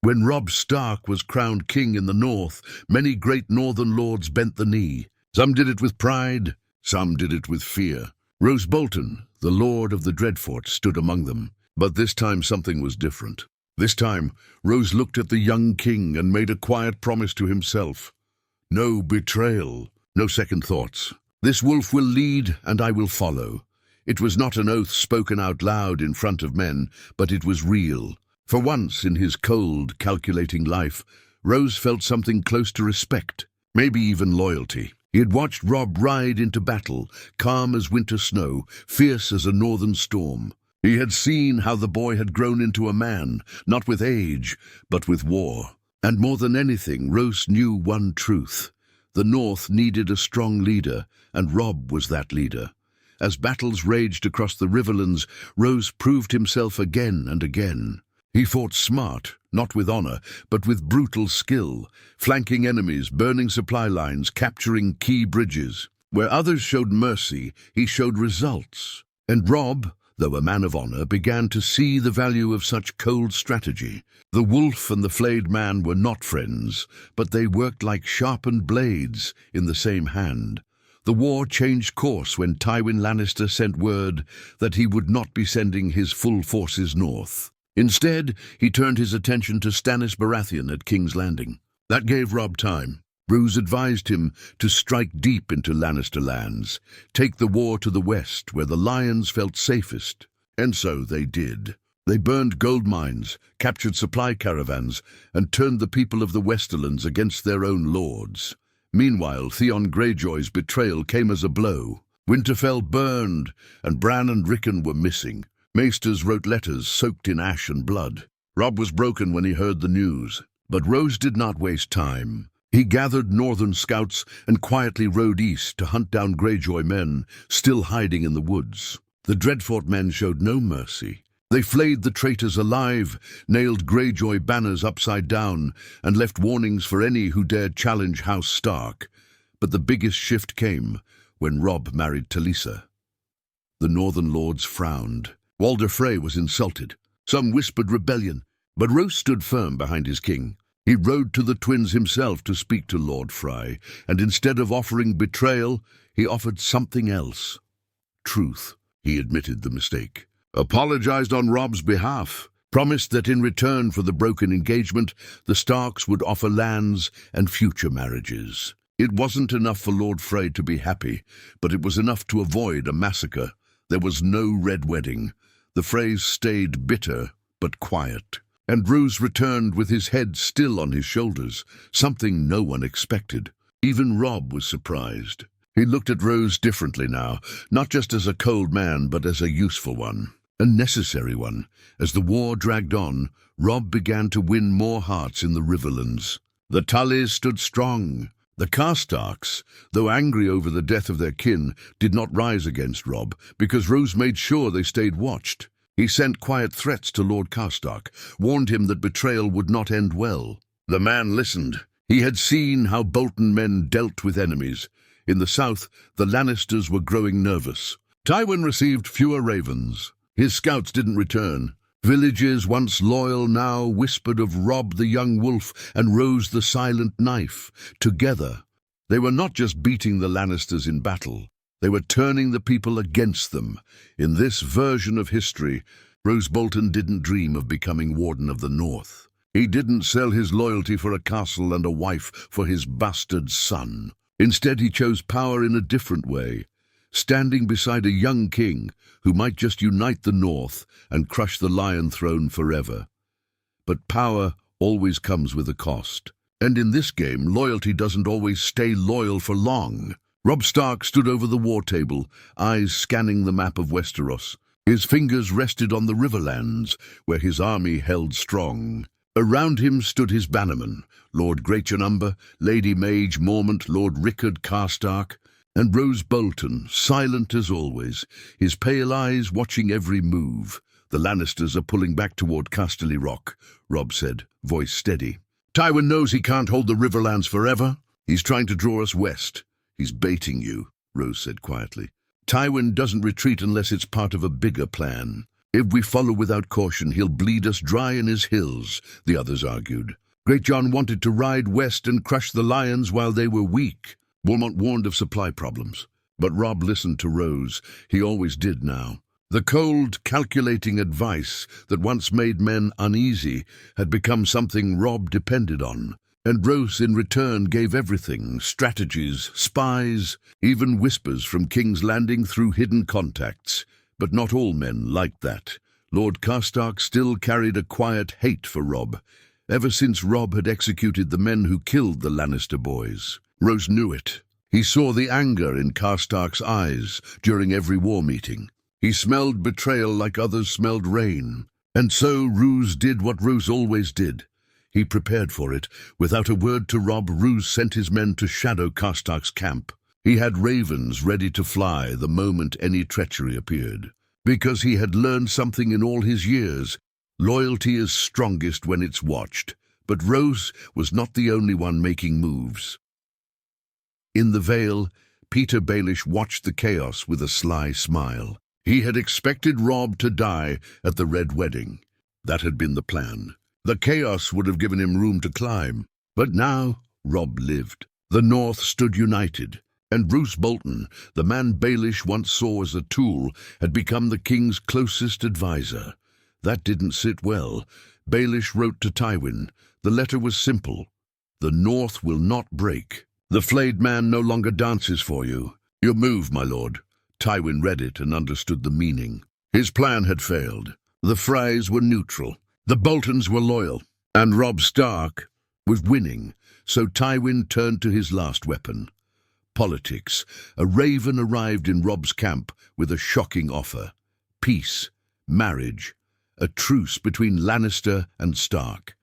When Robb Stark was crowned king in the north, many great northern lords bent the knee. Some did it with pride, some did it with fear. Roose Bolton, the lord of the Dreadfort, stood among them. But this time something was different. This time, Roose looked at the young king and made a quiet promise to himself. No betrayal, no second thoughts. This wolf will lead and I will follow. It was not an oath spoken out loud in front of men, but it was real. For once in his cold, calculating life, Roose felt something close to respect, maybe even loyalty. He had watched Robb ride into battle, calm as winter snow, fierce as a northern storm. He had seen how the boy had grown into a man, not with age, but with war. And more than anything, Roose knew one truth. The North needed a strong leader, and Robb was that leader. As battles raged across the riverlands, Roose proved himself again and again. He fought smart, not with honor, but with brutal skill, flanking enemies, burning supply lines, capturing key bridges. Where others showed mercy, he showed results. And Robb, though a man of honor, began to see the value of such cold strategy. The wolf and the flayed man were not friends, but they worked like sharpened blades in the same hand. The war changed course when Tywin Lannister sent word that he would not be sending his full forces north. Instead, he turned his attention to Stannis Baratheon at King's Landing. That gave Robb time. Roose advised him to strike deep into Lannister lands, take the war to the west where the lions felt safest. And so they did. They burned gold mines, captured supply caravans, and turned the people of the Westerlands against their own lords. Meanwhile, Theon Greyjoy's betrayal came as a blow. Winterfell burned, and Bran and Rickon were missing. Maesters wrote letters soaked in ash and blood. Robb was broken when he heard the news. But Roose did not waste time. He gathered northern scouts and quietly rode east to hunt down Greyjoy men still hiding in the woods. The Dreadfort men showed no mercy. They flayed the traitors alive, nailed Greyjoy banners upside down, and left warnings for any who dared challenge House Stark. But the biggest shift came when Robb married Talisa. The northern lords frowned. Walder Frey was insulted. Some whispered rebellion, but Roose stood firm behind his king. He rode to the twins himself to speak to Lord Frey, and instead of offering betrayal, he offered something else. Truth. He admitted the mistake, apologized on Robb's behalf, promised that in return for the broken engagement, the Starks would offer lands and future marriages. It wasn't enough for Lord Frey to be happy, but it was enough to avoid a massacre. There was no red wedding. The Freys stayed bitter but quiet. And Roose returned with his head still on his shoulders, something no one expected. Even Robb was surprised. He looked at Roose differently now, not just as a cold man, but as a useful one, a necessary one. As the war dragged on, Robb began to win more hearts in the Riverlands. The Tullys stood strong. The Karstarks, though angry over the death of their kin, did not rise against Robb, because Roose made sure they stayed watched. He sent quiet threats to Lord Karstark, warned him that betrayal would not end well. The man listened. He had seen how Bolton men dealt with enemies. In the south, the Lannisters were growing nervous. Tywin received fewer ravens. His scouts didn't return. Villages once loyal now whispered of Robb the young wolf and Roose the silent knife. Together, they were not just beating the Lannisters in battle. They were turning the people against them. In this version of history, Roose Bolton didn't dream of becoming Warden of the North. He didn't sell his loyalty for a castle and a wife for his bastard son. Instead, he chose power in a different way, standing beside a young king who might just unite the North and crush the Lion Throne forever. But power always comes with a cost. And in this game, loyalty doesn't always stay loyal for long. Robb Stark stood over the war table, eyes scanning the map of Westeros. His fingers rested on the Riverlands, where his army held strong. Around him stood his bannermen, Lord Greatjanumber, Lady Mage Mormont, Lord Rickard Karstark, and Roose Bolton, silent as always, his pale eyes watching every move. The Lannisters are pulling back toward Casterly Rock, Robb said, voice steady. Tywin knows he can't hold the Riverlands forever. He's trying to draw us west. He's baiting you, Roose said quietly. Tywin doesn't retreat unless it's part of a bigger plan. If we follow without caution, he'll bleed us dry in his hills, the others argued. Great John wanted to ride west and crush the lions while they were weak. Wilmot warned of supply problems, but Robb listened to Roose. He always did now. The cold, calculating advice that once made men uneasy had become something Robb depended on. And Roose in return gave everything: strategies, spies, even whispers from King's Landing through hidden contacts. But not all men liked that. Lord Karstark still carried a quiet hate for Robb, ever since Robb had executed the men who killed the Lannister boys. Roose knew it. He saw the anger in Karstark's eyes during every war meeting. He smelled betrayal like others smelled rain. And so Roose did what Roose always did. He prepared for it. Without a word to Robb, Roose sent his men to shadow Karstark's camp. He had ravens ready to fly the moment any treachery appeared. Because he had learned something in all his years: loyalty is strongest when it's watched. But Roose was not the only one making moves. In the Vale, Peter Baelish watched the chaos with a sly smile. He had expected Robb to die at the Red Wedding. That had been the plan. The chaos would have given him room to climb. But now Robb lived. The North stood united. And Roose Bolton, the man Baelish once saw as a tool, had become the king's closest advisor. That didn't sit well. Baelish wrote to Tywin. The letter was simple: "The North will not break. The flayed man no longer dances for you. Your move, my lord." Tywin read it and understood the meaning. His plan had failed. The Freys were neutral. The Boltons were loyal. And Robb Stark was winning. So Tywin turned to his last weapon: politics. A raven arrived in Robb's camp with a shocking offer: peace, marriage, a truce between Lannister and Stark.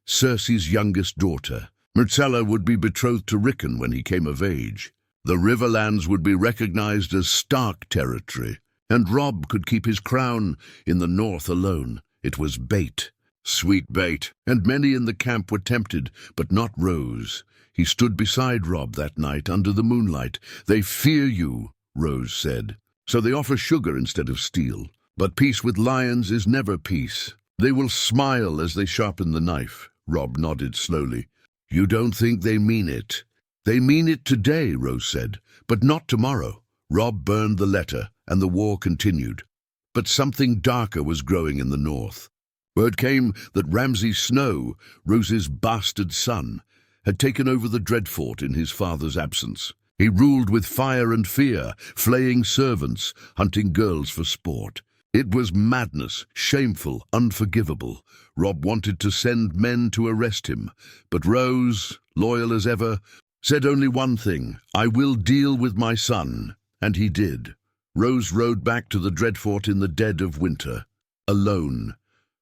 Cersei's youngest daughter, Myrcella, would be betrothed to Rickon when he came of age. The Riverlands would be recognized as Stark territory, and Robb could keep his crown in the north alone. It was bait, sweet bait, and many in the camp were tempted, but not Roose. He stood beside Robb that night under the moonlight. "They fear you," Roose said, "so they offer sugar instead of steel. But peace with lions is never peace. They will smile as they sharpen the knife." Robb nodded slowly. "You don't think they mean it?" "They mean it today," Roose said, "but not tomorrow." Robb burned the letter, and the war continued. But something darker was growing in the north. Word came that Ramsay Snow, Roose's bastard son, had taken over the Dreadfort in his father's absence. He ruled with fire and fear, flaying servants, hunting girls for sport. It was madness, shameful, unforgivable. Robb wanted to send men to arrest him, but Roose, loyal as ever, said only one thing: "I will deal with my son." And he did. Roose rode back to the Dreadfort in the dead of winter, alone.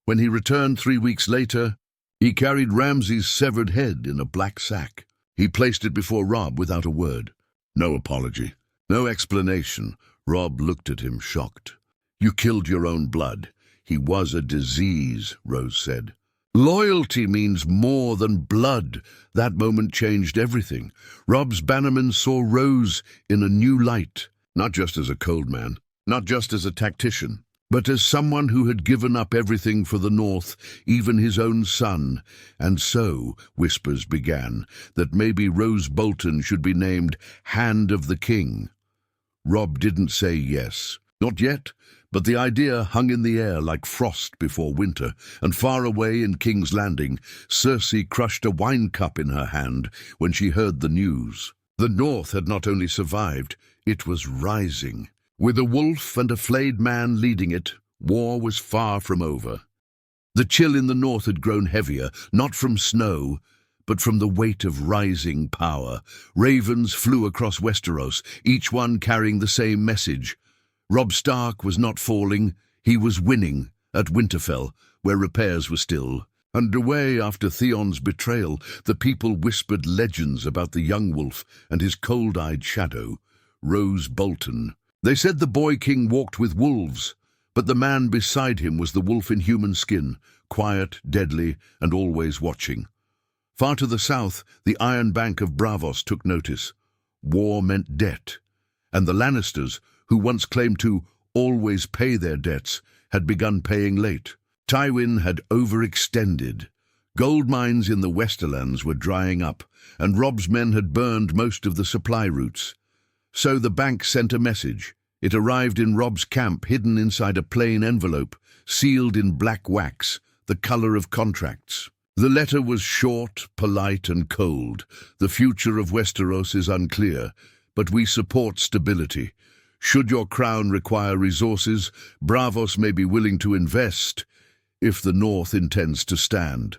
When he returned 3 weeks later, he carried Ramsay's severed head in a black sack. He placed it before Robb without a word. No apology, no explanation. Robb looked at him, shocked. "You killed your own blood. He was a disease," Roose said. "Loyalty means more than blood." That moment changed everything. Robb's bannermen saw Roose in a new light, not just as a cold man, not just as a tactician, but as someone who had given up everything for the North, even his own son. And so, whispers began, that maybe Roose Bolton should be named Hand of the King. Robb didn't say yes. Not yet, but the idea hung in the air like frost before winter, and far away in King's Landing, Cersei crushed a wine cup in her hand when she heard the news. The North had not only survived, it was rising. With a wolf and a flayed man leading it, war was far from over. The chill in the north had grown heavier, not from snow, but from the weight of rising power. Ravens flew across Westeros, each one carrying the same message. Robb Stark was not falling, he was winning at Winterfell, where repairs were still underway after Theon's betrayal. The people whispered legends about the young wolf and his cold-eyed shadow, Roose Bolton. They said the boy king walked with wolves, but the man beside him was the wolf in human skin, quiet, deadly, and always watching. Far to the south, the Iron Bank of Braavos took notice. War meant debt, and the Lannisters, who once claimed to always pay their debts, had begun paying late. Tywin had overextended. Gold mines in the Westerlands were drying up, and Robb's men had burned most of the supply routes. So the bank sent a message. It arrived in Robb's camp, hidden inside a plain envelope, sealed in black wax, the color of contracts. The letter was short, polite, and cold. The future of Westeros is unclear, but we support stability. Should your crown require resources, Braavos may be willing to invest, if the North intends to stand.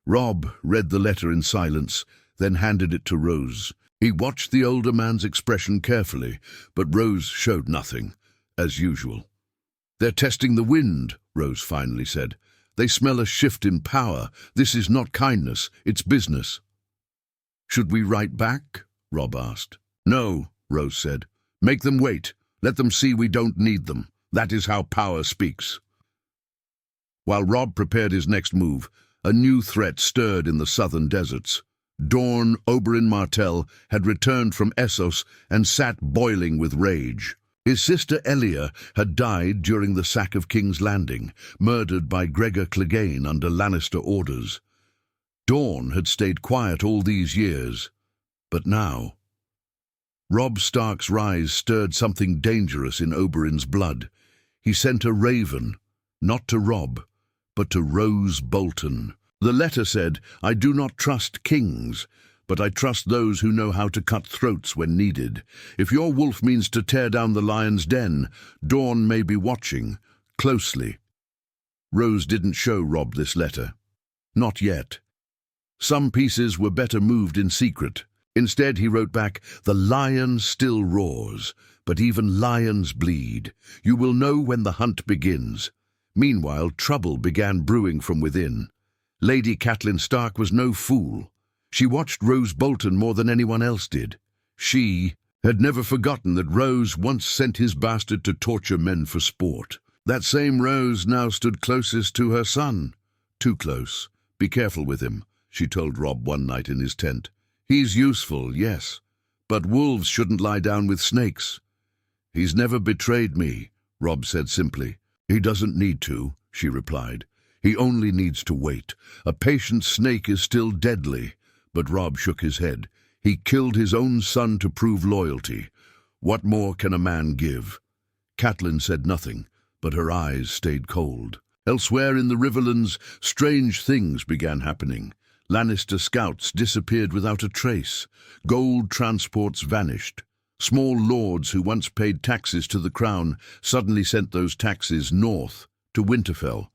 Robb read the letter in silence, then handed it to Roose. He watched the older man's expression carefully, but Roose showed nothing, as usual. "They're testing the wind," Roose finally said. "They smell a shift in power. This is not kindness, it's business." "Should we write back?" Robb asked. "No," Roose said. "Make them wait. Let them see we don't need them. That is how power speaks." While Robb prepared his next move, a new threat stirred in the southern deserts. Dorne Oberyn Martell had returned from Essos and sat boiling with rage. His sister Elia had died during the sack of King's Landing, murdered by Gregor Clegane under Lannister orders. Dorne had stayed quiet all these years, but now... Robb Stark's rise stirred something dangerous in Oberyn's blood. He sent a raven, not to Robb, but to Roose Bolton. The letter said, "I do not trust kings, but I trust those who know how to cut throats when needed. If your wolf means to tear down the lion's den, Dorne may be watching, closely." Roose didn't show Robb this letter. Not yet. Some pieces were better moved in secret. Instead, he wrote back, "The lion still roars, but even lions bleed. You will know when the hunt begins." Meanwhile, trouble began brewing from within. Lady Catelyn Stark was no fool. She watched Roose Bolton more than anyone else did. She had never forgotten that Roose once sent his bastard to torture men for sport. That same Roose now stood closest to her son. Too close. "Be careful with him," she told Robb one night in his tent. "He's useful, yes, but wolves shouldn't lie down with snakes." "He's never betrayed me," Robb said simply. "He doesn't need to," she replied. "He only needs to wait. A patient snake is still deadly." But Robb shook his head. "He killed his own son to prove loyalty. What more can a man give?" Catelyn said nothing, but her eyes stayed cold. Elsewhere in the Riverlands, strange things began happening. Lannister scouts disappeared without a trace. Gold transports vanished. Small lords who once paid taxes to the crown suddenly sent those taxes north, to Winterfell.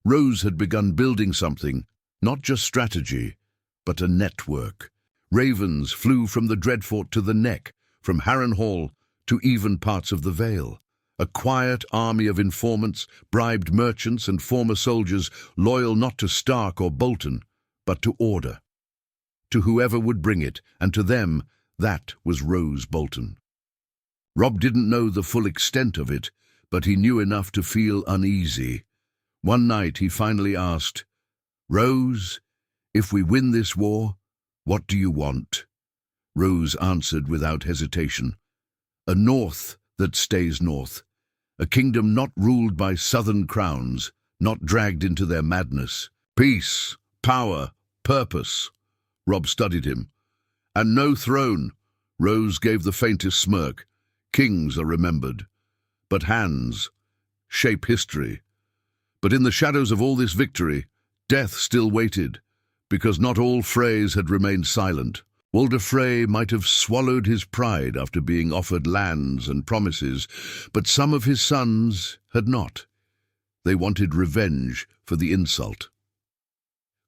Roose had begun building something, not just strategy, but a network. Ravens flew from the Dreadfort to the Neck, from Harrenhal to even parts of the Vale. A quiet army of informants, bribed merchants and former soldiers, loyal not to Stark or Bolton, but to order. To whoever would bring it, and to them, that was Roose Bolton. Robb didn't know the full extent of it, but he knew enough to feel uneasy. One night he finally asked, "Roose, if we win this war, what do you want?" Roose answered without hesitation, "A north that stays north, a kingdom not ruled by southern crowns, not dragged into their madness. Peace, power, purpose." Robb studied him. "And no throne." Roose gave the faintest smirk. "Kings are remembered, but hands shape history." But in the shadows of all this victory, death still waited, because not all Freys had remained silent. Walder Frey might have swallowed his pride after being offered lands and promises, but some of his sons had not. They wanted revenge for the insult.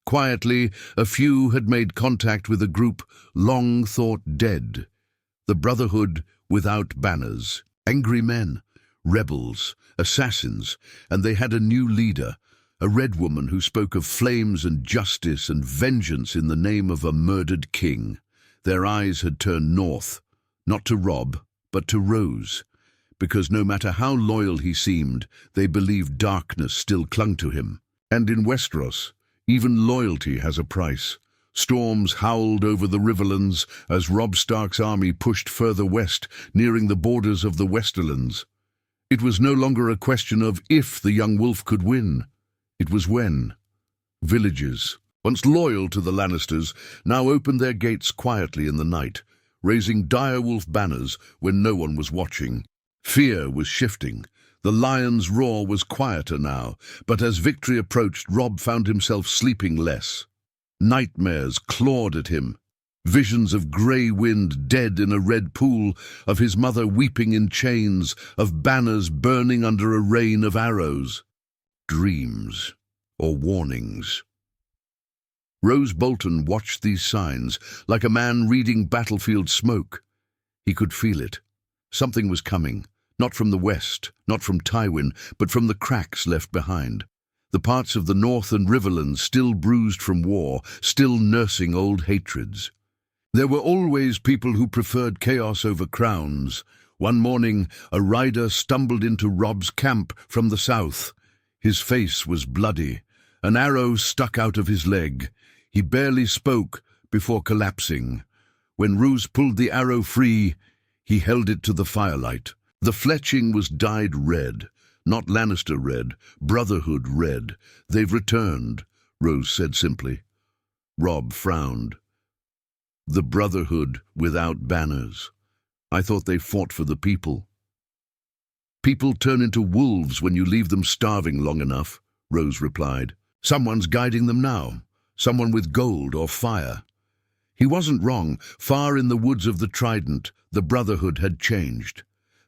Quietly, a few had made contact with a group long thought dead. The Brotherhood without banners. Angry men, rebels, assassins, and they had a new leader, a red woman who spoke of flames and justice and vengeance in the name of a murdered king. Their eyes had turned north, not to Robb, but to Roose, because no matter how loyal he seemed, they believed darkness still clung to him. And in Westeros, even loyalty has a price. Storms howled over the Riverlands as Robb Stark's army pushed further west, nearing the borders of the Westerlands. It was no longer a question of if the young wolf could win. It was when. Villages, once loyal to the Lannisters, now opened their gates quietly in the night, raising direwolf banners when no one was watching. Fear was shifting. The lion's roar was quieter now, but as victory approached, Robb found himself sleeping less. Nightmares clawed at him. Visions of grey wind dead in a red pool, of his mother weeping in chains, of banners burning under a rain of arrows. Dreams, or warnings. Roose Bolton watched these signs, like a man reading battlefield smoke. He could feel it. Something was coming, not from the west, not from Tywin, but from the cracks left behind. The parts of the north and Riverlands still bruised from war, still nursing old hatreds. There were always people who preferred chaos over crowns. One morning, a rider stumbled into Robb's camp from the south. His face was bloody. An arrow stuck out of his leg. He barely spoke before collapsing. When Roose pulled the arrow free, he held it to the firelight. The fletching was dyed red, not Lannister red, Brotherhood red. "They've returned," Roose said simply. Robb frowned. "The Brotherhood without banners. I thought they fought for the people." "People turn into wolves when you leave them starving long enough," Roose replied. "Someone's guiding them now, someone with gold or fire." He wasn't wrong. Far in the woods of the Trident, the Brotherhood had changed.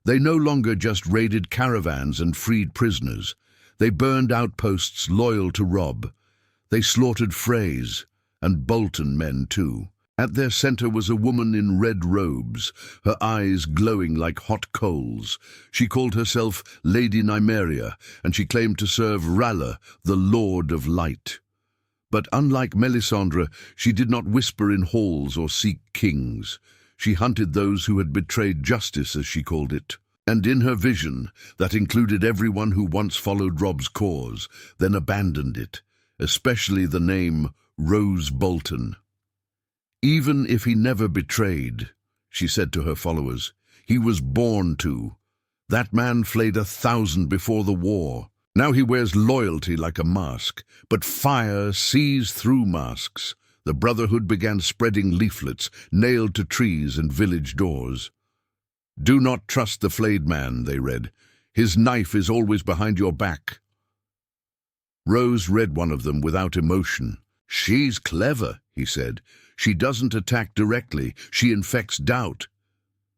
They no longer just raided caravans and freed prisoners. They burned outposts loyal to Robb. They slaughtered Freys, and Bolton men too. At their center was a woman in red robes, her eyes glowing like hot coals. She called herself Lady Nimriia, and she claimed to serve Ralla, the Lord of Light. But unlike Melisandre, she did not whisper in halls or seek kings. She hunted those who had betrayed justice, as she called it. And in her vision, that included everyone who once followed Robb's cause, then abandoned it, especially the name Roose Bolton. "Even if he never betrayed," she said to her followers, "he was born to. That man flayed 1,000 before the war. Now he wears loyalty like a mask, but fire sees through masks." The Brotherhood began spreading leaflets, nailed to trees and village doors. "Do not trust the flayed man," they read. "His knife is always behind your back." Roose read one of them without emotion. "She's clever," he said. "She doesn't attack directly, she infects doubt."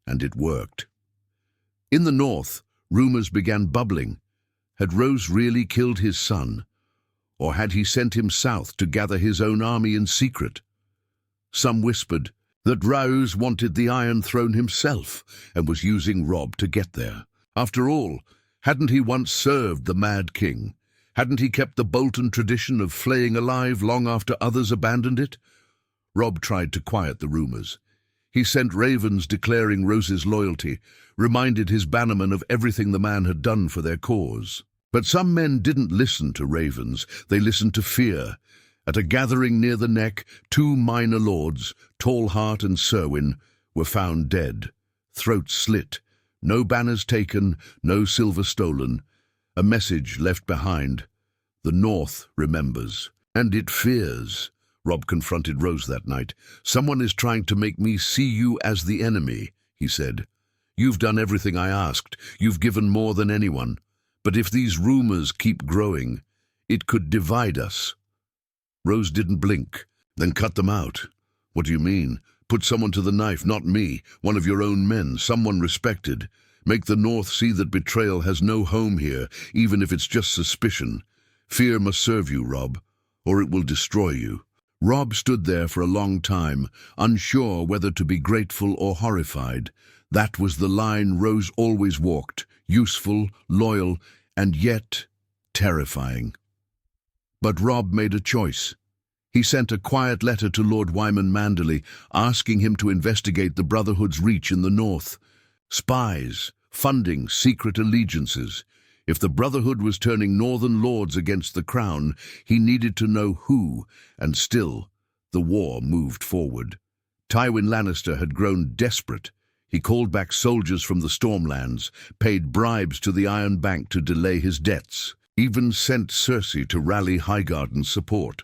And it worked. In the north, rumors began bubbling. Had Roose really killed his son? Or had he sent him south to gather his own army in secret? Some whispered that Roose wanted the Iron Throne himself and was using Robb to get there. After all, hadn't he once served the Mad King? Hadn't he kept the Bolton tradition of flaying alive long after others abandoned it? Robb tried to quiet the rumors. He sent ravens declaring Roose's loyalty, reminded his bannermen of everything the man had done for their cause. But some men didn't listen to ravens, they listened to fear. At a gathering near the Neck, 2 minor lords, Tallheart and Serwyn, were found dead, throats slit, no banners taken, no silver stolen. A message left behind. The North remembers, and it fears. Robb confronted Roose that night. "Someone is trying to make me see you as the enemy," he said. "You've done everything I asked. You've given more than anyone. But if these rumors keep growing, it could divide us." Roose didn't blink. "Then cut them out." "What do you mean?" "Put someone to the knife, not me. One of your own men, someone respected. Make the North see that betrayal has no home here, even if it's just suspicion. Fear must serve you, Robb, or it will destroy you." Robb stood there for a long time, unsure whether to be grateful or horrified. That was the line Roose always walked, useful, loyal, and yet terrifying. But Robb made a choice. He sent a quiet letter to Lord Wyman Manderley, asking him to investigate the Brotherhood's reach in the north. Spies, funding, secret allegiances. If the Brotherhood was turning northern lords against the crown, he needed to know who, and still, the war moved forward. Tywin Lannister had grown desperate. He called back soldiers from the Stormlands, paid bribes to the Iron Bank to delay his debts, even sent Cersei to rally Highgarden's support.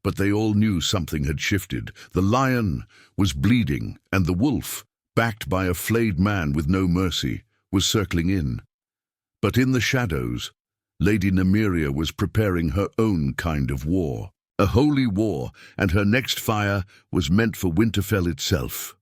But they all knew something had shifted. The lion was bleeding, and the wolf, backed by a flayed man with no mercy, was circling in. But in the shadows, Lady Nimriia was preparing her own kind of war. A holy war, and her next fire was meant for Winterfell itself.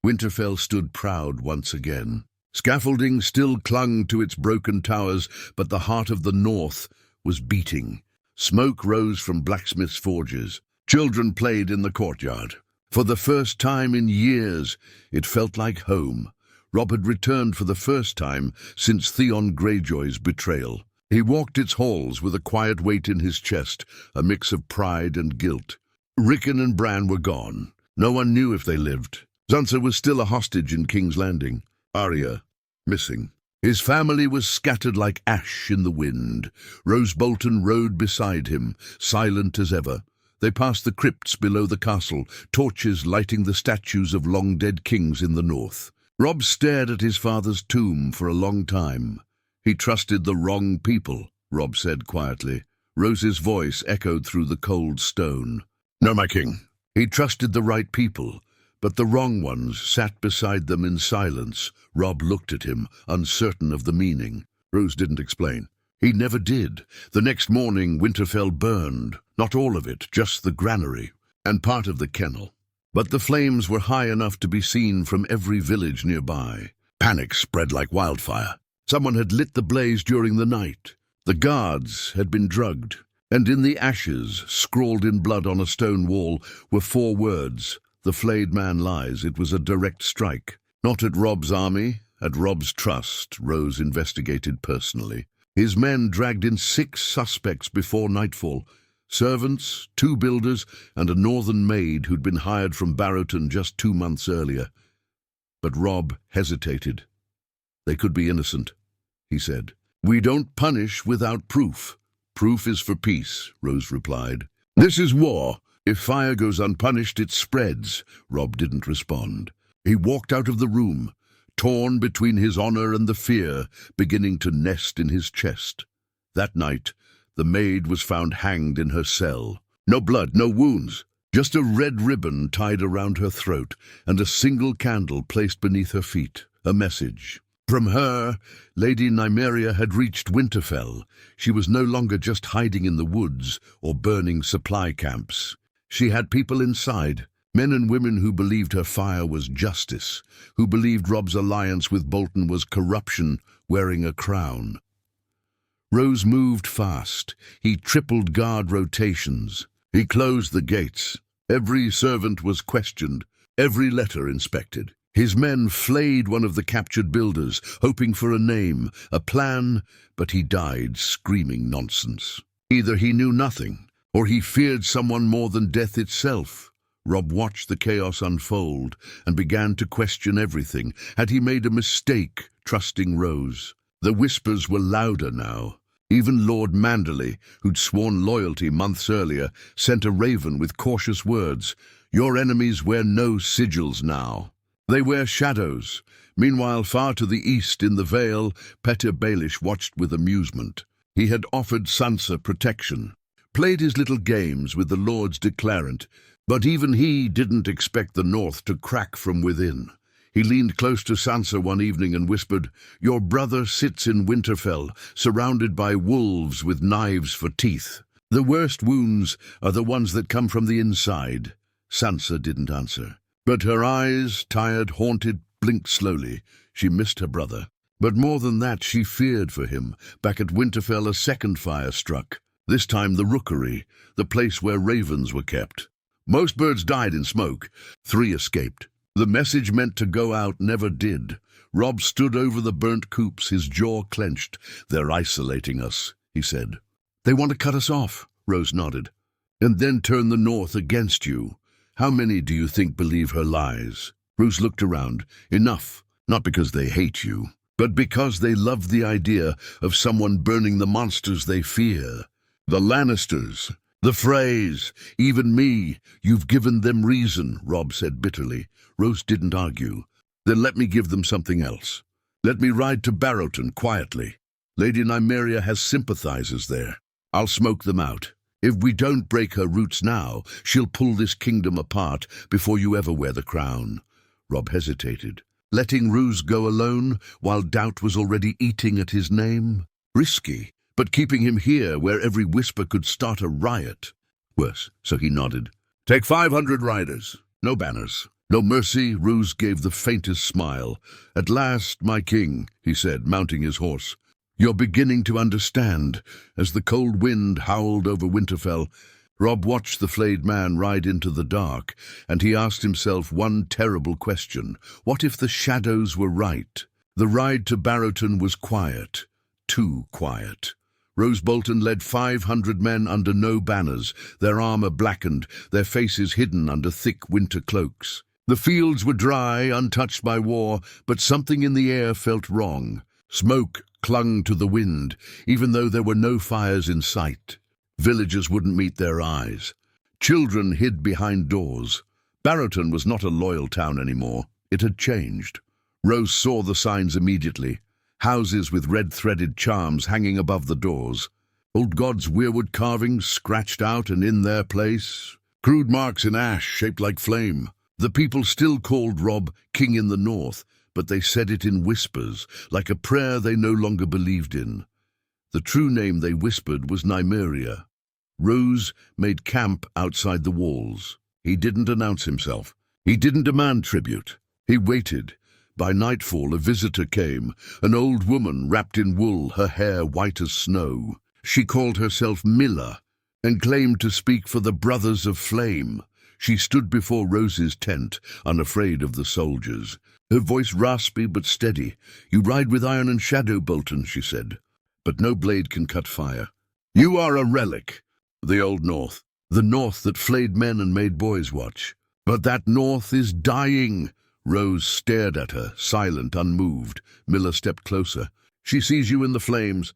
Winterfell stood proud once again. Scaffolding still clung to its broken towers, but the heart of the north was beating. Smoke rose from blacksmiths' forges. Children played in the courtyard. For the first time in years, it felt like home. Robb had returned for the first time since Theon Greyjoy's betrayal. He walked its halls with a quiet weight in his chest, a mix of pride and guilt. Rickon and Bran were gone. No one knew if they lived. Sansa was still a hostage in King's Landing. Arya, missing. His family was scattered like ash in the wind. Roose Bolton rode beside him, silent as ever. They passed the crypts below the castle, torches lighting the statues of long-dead kings in the north. Robb stared at his father's tomb for a long time. He trusted the wrong people, Robb said quietly. Rose's voice echoed through the cold stone. No, my king. He trusted the right people, but the wrong ones sat beside them in silence. Robb looked at him, uncertain of the meaning. Roose didn't explain. He never did. The next morning, Winterfell burned. Not all of it, just the granary, and part of the kennel. But the flames were high enough to be seen from every village nearby. Panic spread like wildfire. Someone had lit the blaze during the night. The guards had been drugged, and in the ashes, scrawled in blood on a stone wall, were 4 words. The flayed man lies. It was a direct strike. Not at Robb's army, at Robb's trust, Roose investigated personally. His men dragged in 6 suspects before nightfall. Servants, 2 builders, and a northern maid who'd been hired from Baritton just 2 months earlier. But Robb hesitated. They could be innocent, he said. We don't punish without proof. Proof is for peace, Roose replied. This is war. If fire goes unpunished, it spreads. Robb didn't respond. He walked out of the room, torn between his honor and the fear beginning to nest in his chest. That night, the maid was found hanged in her cell. No blood, no wounds, just a red ribbon tied around her throat and a single candle placed beneath her feet. A message. From her, Lady Nimriia had reached Winterfell. She was no longer just hiding in the woods or burning supply camps. She had people inside, men and women who believed her fire was justice, who believed Robb's alliance with Bolton was corruption wearing a crown. Roose moved fast. He tripled guard rotations. He closed the gates. Every servant was questioned, every letter inspected. His men flayed one of the captured builders, hoping for a name, a plan, but he died screaming nonsense. Either he knew nothing, or he feared someone more than death itself. Robb watched the chaos unfold and began to question everything. Had he made a mistake trusting Roose? The whispers were louder now. Even Lord Manderley, who'd sworn loyalty months earlier, sent a raven with cautious words. Your enemies wear no sigils now. They wear shadows. Meanwhile, far to the east in the Vale, Petyr Baelish watched with amusement. He had offered Sansa protection, played his little games with the Lord's declarant, but even he didn't expect the North to crack from within. He leaned close to Sansa one evening and whispered, Your brother sits in Winterfell, surrounded by wolves with knives for teeth. The worst wounds are the ones that come from the inside. Sansa didn't answer, but her eyes, tired, haunted, blinked slowly. She missed her brother. But more than that, she feared for him. Back at Winterfell, a second fire struck. This time the rookery, the place where ravens were kept. Most birds died in smoke. 3 escaped. The message meant to go out never did. Robb stood over the burnt coops, his jaw clenched. They're isolating us, he said. They want to cut us off, Roose nodded. And then turn the North against you. How many do you think believe her lies? Roose looked around. Enough. Not because they hate you, but because they love the idea of someone burning the monsters they fear. The Lannisters, the Freys, even me. You've given them reason, Robb said bitterly. Roose didn't argue. Then let me give them something else. Let me ride to Baritton quietly. Lady Nimriia has sympathizers there. I'll smoke them out. If we don't break her roots now, she'll pull this kingdom apart before you ever wear the crown." Robb hesitated. Letting Roose go alone while doubt was already eating at his name? Risky, but keeping him here where every whisper could start a riot. Worse, so he nodded. "Take 500 riders. No banners. No mercy." Roose gave the faintest smile. "At last, my king," he said, mounting his horse. "You're beginning to understand." As the cold wind howled over Winterfell, Robb watched the flayed man ride into the dark, and he asked himself one terrible question. What if the shadows were right? The ride to Baritton was quiet. Too quiet. Roose Bolton led 500 men under no banners, their armor blackened, their faces hidden under thick winter cloaks. The fields were dry, untouched by war, but something in the air felt wrong. Smoke clung to the wind, even though there were no fires in sight. Villagers wouldn't meet their eyes. Children hid behind doors. Baritton was not a loyal town anymore. It had changed. Roose saw the signs immediately. Houses with red-threaded charms hanging above the doors. Old gods' weirwood carvings scratched out and in their place. Crude marks in ash shaped like flame. The people still called Robb King in the North, but they said it in whispers, like a prayer they no longer believed in. The true name they whispered was Nimriia. Roose made camp outside the walls. He didn't announce himself. He didn't demand tribute. He waited. By nightfall, a visitor came, an old woman wrapped in wool, her hair white as snow. She called herself Miller and claimed to speak for the Brothers of Flame. She stood before Roose's tent, unafraid of the soldiers. Her voice raspy but steady. "You ride with iron and shadow, Bolton," she said, "but no blade can cut fire. You are a relic. The old North. The North that flayed men and made boys watch. But that North is dying." Roose stared at her, silent, unmoved. Miller stepped closer. "She sees you in the flames.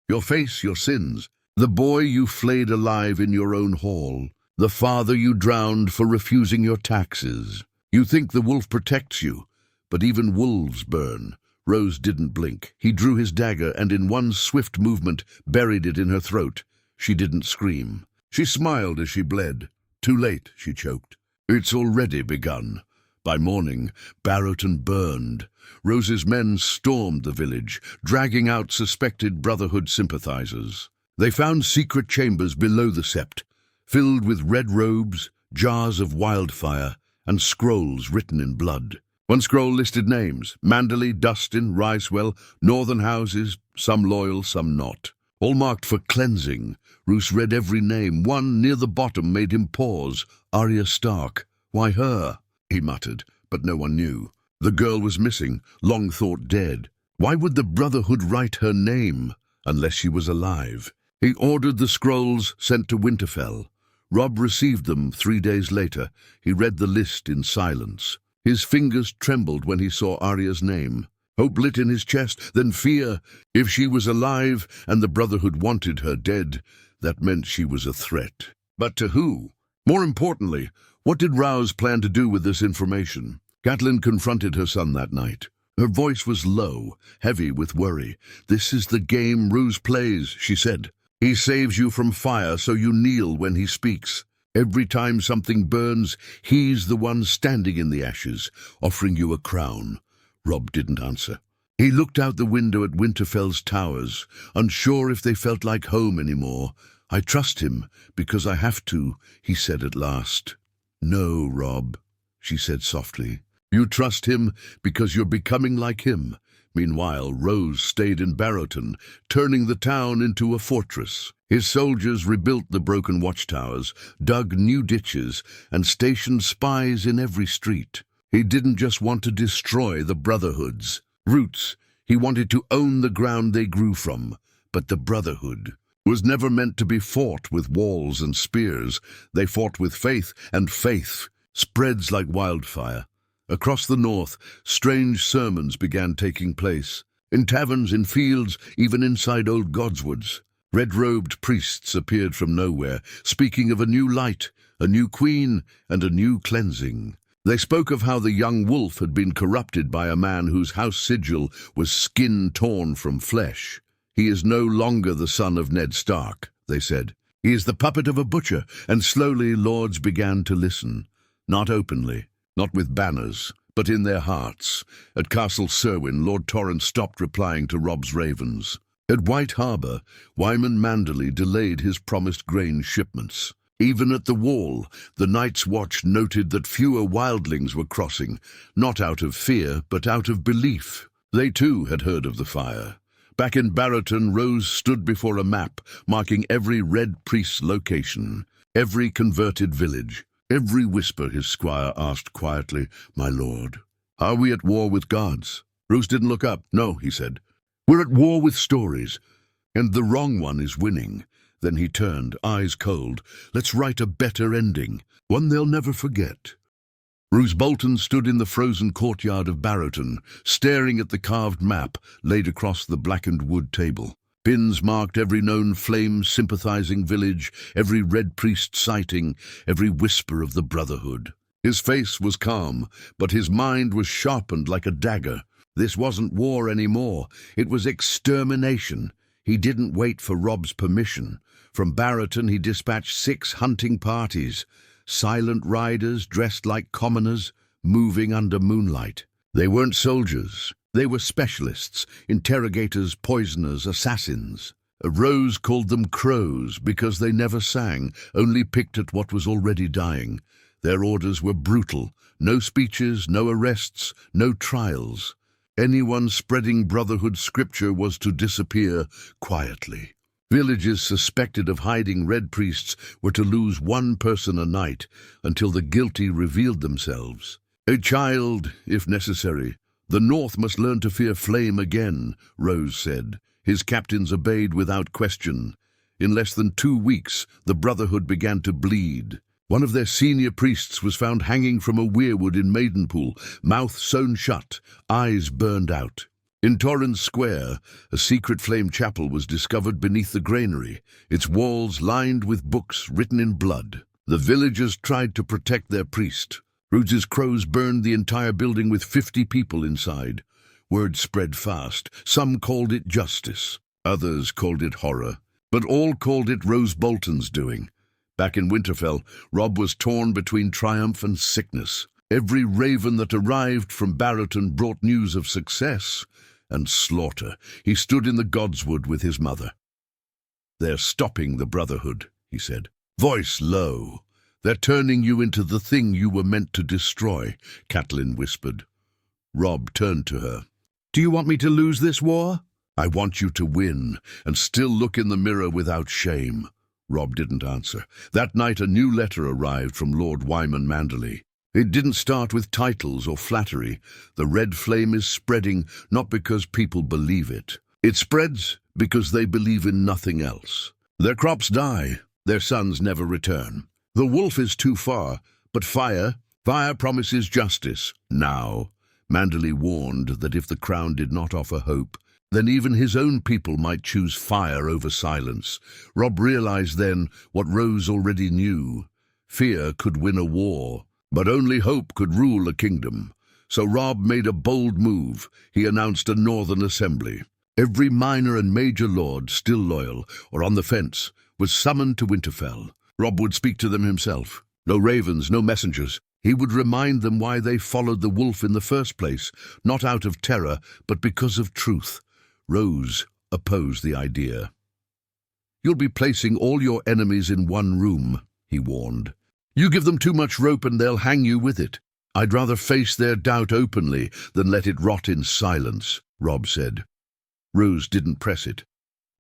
Your face, your sins. The boy you flayed alive in your own hall. The father you drowned for refusing your taxes. You think the wolf protects you, but even wolves burn." Roose didn't blink. He drew his dagger and in one swift movement buried it in her throat. She didn't scream. She smiled as she bled. "Too late," she choked. "It's already begun." By morning, Baritton burned. Roose's men stormed the village, dragging out suspected Brotherhood sympathizers. They found secret chambers below the sept, filled with red robes, jars of wildfire, and scrolls written in blood. One scroll listed names: Manderley, Dustin, Ricewell, northern houses, some loyal, some not. All marked for cleansing. Roose read every name. One near the bottom made him pause. Arya Stark. "Why her?" he muttered, but no one knew. The girl was missing, long thought dead. Why would the Brotherhood write her name, unless she was alive? He ordered the scrolls sent to Winterfell. Robb received them 3 days later. He read the list in silence. His fingers trembled when he saw Arya's name. Hope lit in his chest, then fear. If she was alive and the Brotherhood wanted her dead, that meant she was a threat. But to who? More importantly, what did Rouse plan to do with this information? Catelyn confronted her son that night. Her voice was low, heavy with worry. "This is the game Roose plays," she said. "He saves you from fire, so you kneel when he speaks. Every time something burns, he's the one standing in the ashes, offering you a crown." Robb didn't answer. He looked out the window at Winterfell's towers, unsure if they felt like home anymore. "I trust him, because I have to," he said at last. "No, Robb," she said softly. "You trust him because you're becoming like him." Meanwhile, Roose stayed in Baritton, turning the town into a fortress. His soldiers rebuilt the broken watchtowers, dug new ditches, and stationed spies in every street. He didn't just want to destroy the Brotherhood's roots. He wanted to own the ground they grew from. But the Brotherhood was never meant to be fought with walls and spears. They fought with faith, and faith spreads like wildfire. Across the north, strange sermons began taking place. In taverns, in fields, even inside old godswoods. Red-robed priests appeared from nowhere, speaking of a new light, a new queen, and a new cleansing. They spoke of how the young wolf had been corrupted by a man whose house sigil was skin torn from flesh. "He is no longer the son of Ned Stark," they said. "He is the puppet of a butcher." And slowly lords began to listen. Not openly, not with banners, but in their hearts. At Castle Serwyn, Lord Torrent stopped replying to Robb's ravens. At White Harbour, Wyman Manderley delayed his promised grain shipments. Even at the Wall, the Night's Watch noted that fewer wildlings were crossing, not out of fear, but out of belief. They too had heard of the fire. Back in Baritton, Roose stood before a map, marking every Red Priest's location, every converted village. "Every whisper," his squire asked quietly. "My lord, are we at war with gods?" Roose didn't look up. "No," he said. "We're at war with stories, and the wrong one is winning." Then he turned, eyes cold. "Let's write a better ending, one they'll never forget." Roose Bolton stood in the frozen courtyard of Baritton, staring at the carved map laid across the blackened wood table. Pins marked every known flame-sympathizing village, every Red Priest sighting, every whisper of the Brotherhood. His face was calm, but his mind was sharpened like a dagger. This wasn't war anymore. It was extermination. He didn't wait for Robb's permission. From Baritton he dispatched 6 hunting parties. Silent riders dressed like commoners, moving under moonlight. They weren't soldiers. They were specialists, interrogators, poisoners, assassins. Roose called them crows because they never sang, only picked at what was already dying. Their orders were brutal. No speeches, no arrests, no trials. Anyone spreading Brotherhood scripture was to disappear quietly. Villages suspected of hiding Red Priests were to lose 1 person a night until the guilty revealed themselves. A child, if necessary. The North must learn to fear flame again, Roose said. His captains obeyed without question. In less than 2 weeks, the Brotherhood began to bleed. One of their senior priests was found hanging from a weirwood in Maidenpool, mouth sewn shut, eyes burned out. In Torrens Square, a secret flame chapel was discovered beneath the granary, its walls lined with books written in blood. The villagers tried to protect their priest. Roose's crows burned the entire building with 50 people inside. Word spread fast. Some called it justice. Others called it horror. But all called it Roose Bolton's doing. Back in Winterfell, Robb was torn between triumph and sickness. Every raven that arrived from Baritton brought news of success and slaughter. He stood in the Godswood with his mother. "They're stopping the Brotherhood," he said, voice low. "They're turning you into the thing you were meant to destroy," Catelyn whispered. Robb turned to her. "Do you want me to lose this war?" "I want you to win, and still look in the mirror without shame." Robb didn't answer. That night a new letter arrived from Lord Wyman Manderley. It didn't start with titles or flattery. The red flame is spreading not because people believe it. It spreads because they believe in nothing else. Their crops die, their sons never return. The wolf is too far, but fire promises justice. Now, Manderley warned that if the crown did not offer hope, then even his own people might choose fire over silence. Robb realized then what Roose already knew. Fear could win a war, but only hope could rule a kingdom. So Robb made a bold move. He announced a Northern Assembly. Every minor and major lord, still loyal or on the fence, was summoned to Winterfell. Robb would speak to them himself. No ravens, no messengers. He would remind them why they followed the wolf in the first place, not out of terror, but because of truth. Roose opposed the idea. "You'll be placing all your enemies in one room," he warned. "You give them too much rope and they'll hang you with it." "I'd rather face their doubt openly than let it rot in silence," Robb said. Roose didn't press it,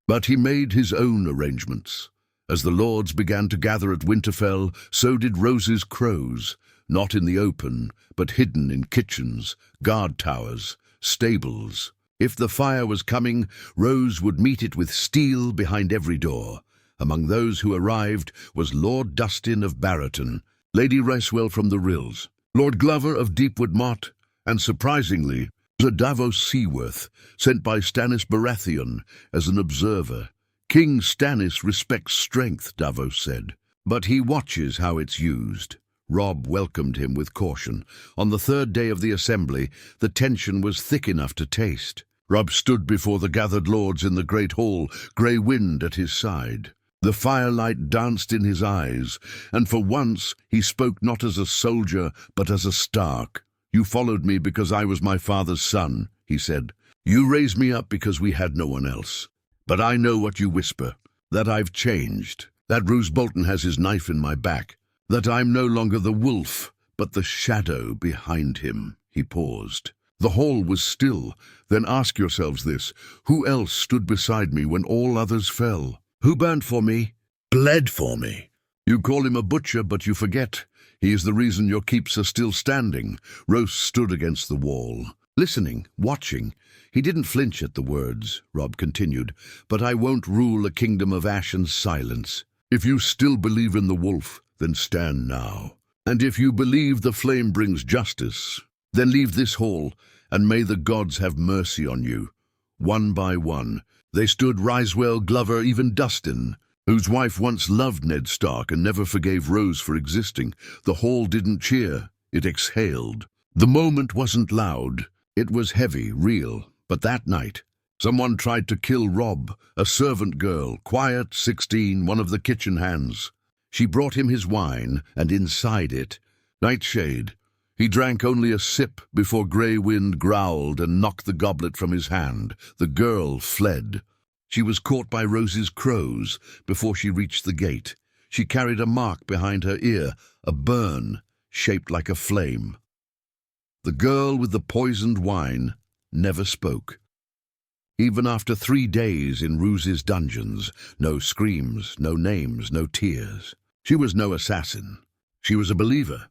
but he made his own arrangements. As the lords began to gather at Winterfell, so did Rose's crows, not in the open, but hidden in kitchens, guard towers, stables. If the fire was coming, Roose would meet it with steel behind every door. Among those who arrived was Lord Dustin of Baritton, Lady Ricewell from the Rills, Lord Glover of Deepwood Motte, and surprisingly, Sir Davos Seaworth, sent by Stannis Baratheon as an observer. "King Stannis respects strength," Davos said, "but he watches how it's used." Robb welcomed him with caution. On the third day of the assembly, the tension was thick enough to taste. Robb stood before the gathered lords in the great hall, grey wind at his side. The firelight danced in his eyes, and for once he spoke not as a soldier, but as a Stark. "You followed me because I was my father's son," he said. "You raised me up because we had no one else. But I know what you whisper, that I've changed, that Roose Bolton has his knife in my back, that I'm no longer the wolf, but the shadow behind him." He paused. The hall was still. "Then ask yourselves this: who else stood beside me when all others fell? Who burnt for me, bled for me? You call him a butcher, but you forget. He is the reason your keeps are still standing." Roose stood against the wall, listening, watching. He didn't flinch at the words. Robb continued, "But I won't rule a kingdom of ash and silence. If you still believe in the wolf, then stand now. And if you believe the flame brings justice, then leave this hall, and may the gods have mercy on you." One by one, they stood: Ryswell, Glover, even Dustin, whose wife once loved Ned Stark and never forgave Roose for existing. The hall didn't cheer, it exhaled. The moment wasn't loud, it was heavy, real. But that night, someone tried to kill Robb, a servant girl, quiet, 16, one of the kitchen hands. She brought him his wine, and inside it, nightshade. He drank only a sip before grey wind growled and knocked the goblet from his hand. The girl fled. She was caught by Rose's crows before she reached the gate. She carried a mark behind her ear, a burn shaped like a flame. The girl with the poisoned wine never spoke. Even after 3 days in Roose's dungeons, no screams, no names, no tears. She was no assassin. She was a believer,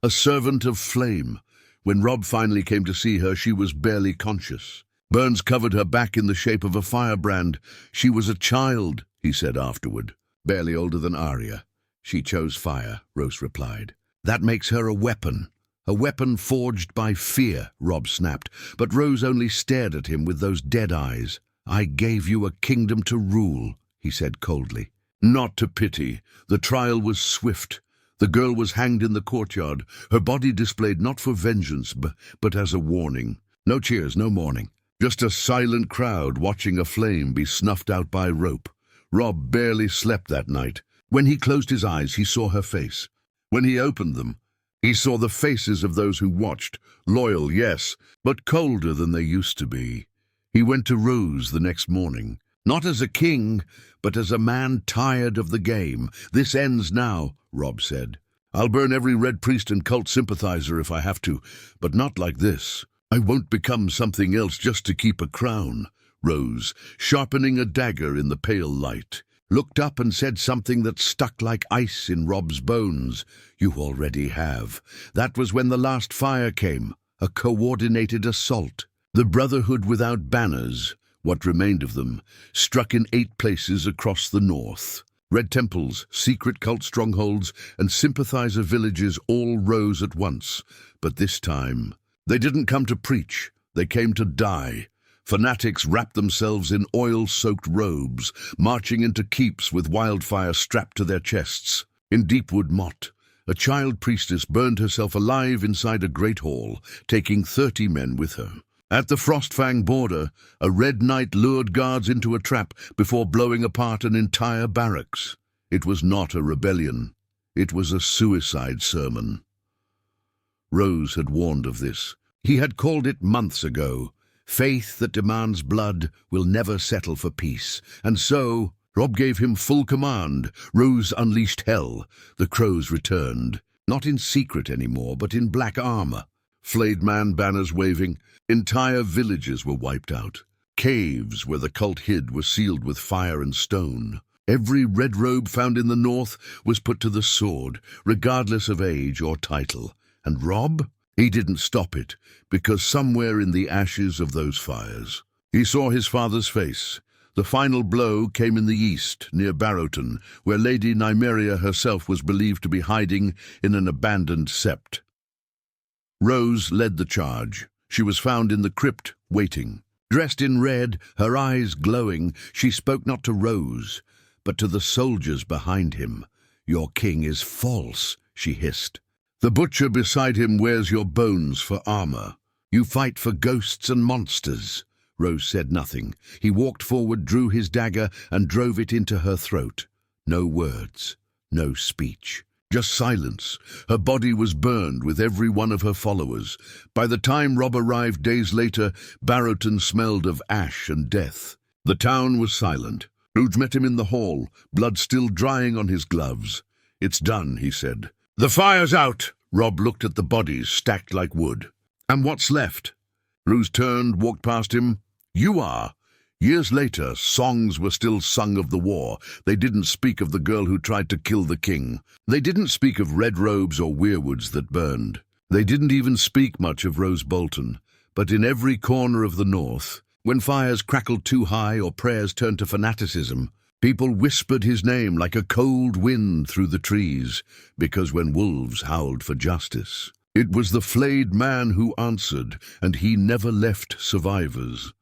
a servant of flame. When Robb finally came to see her, she was barely conscious. Burns covered her back in the shape of a firebrand. "She was a child," he said afterward, "barely older than Arya. She chose fire," Roose replied. "That makes her a weapon forged by fear," Robb snapped, but Roose only stared at him with those dead eyes. "I gave you a kingdom to rule," he said coldly. "Not to pity." The trial was swift. The girl was hanged in the courtyard, her body displayed not for vengeance, but as a warning. No cheers, no mourning. Just a silent crowd watching a flame be snuffed out by rope. Robb barely slept that night. When he closed his eyes, he saw her face. When he opened them, he saw the faces of those who watched, loyal, yes, but colder than they used to be. He went to Roose the next morning, not as a king, but as a man tired of the game. "This ends now," Robb said. "I'll burn every Red Priest and cult sympathizer if I have to, but not like this. I won't become something else just to keep a crown." Roose, sharpening a dagger in the pale light, looked up and said something that stuck like ice in Robb's bones. "You already have. That was when the last fire came, a coordinated assault. The Brotherhood without banners, what remained of them, struck in 8 places across the north. Red temples, secret cult strongholds, and sympathizer villages all rose at once. But this time, they didn't come to preach, they came to die. Fanatics wrapped themselves in oil-soaked robes, marching into keeps with wildfire strapped to their chests. In Deepwood Motte, a child priestess burned herself alive inside a great hall, taking 30 men with her. At the Frostfang border, a Red Knight lured guards into a trap before blowing apart an entire barracks. It was not a rebellion. It was a suicide sermon. Roose had warned of this. He had called it months ago. Faith that demands blood will never settle for peace. And so, Robb gave him full command. Roose unleashed hell. The crows returned, not in secret anymore, but in black armor. Flayed man banners waving, entire villages were wiped out. Caves where the cult hid were sealed with fire and stone. Every red robe found in the north was put to the sword, regardless of age or title. And Robb? He didn't stop it, because somewhere in the ashes of those fires, he saw his father's face. The final blow came in the east, near Baritton, where Lady Nimriia herself was believed to be hiding in an abandoned sept. Roose led the charge. She was found in the crypt, waiting. Dressed in red, her eyes glowing, she spoke not to Roose, but to the soldiers behind him. "Your king is false," she hissed. The butcher beside him wears your bones for armor. You fight for ghosts and monsters. Roose said nothing. He walked forward, drew his dagger, and drove it into her throat. No words, no speech. Just silence. Her body was burned with every one of her followers. By the time Robb arrived days later, Baritton smelled of ash and death. The town was silent. Roose met him in the hall, blood still drying on his gloves. "It's done," he said. "The fire's out." Robb looked at the bodies stacked like wood. "And what's left?" Roose turned, walked past him. "You are." Years later, songs were still sung of the war. They didn't speak of the girl who tried to kill the king. They didn't speak of red robes or weirwoods that burned. They didn't even speak much of Roose Bolton. But in every corner of the north, when fires crackled too high or prayers turned to fanaticism, people whispered his name like a cold wind through the trees, because when wolves howled for justice, it was the flayed man who answered, and he never left survivors.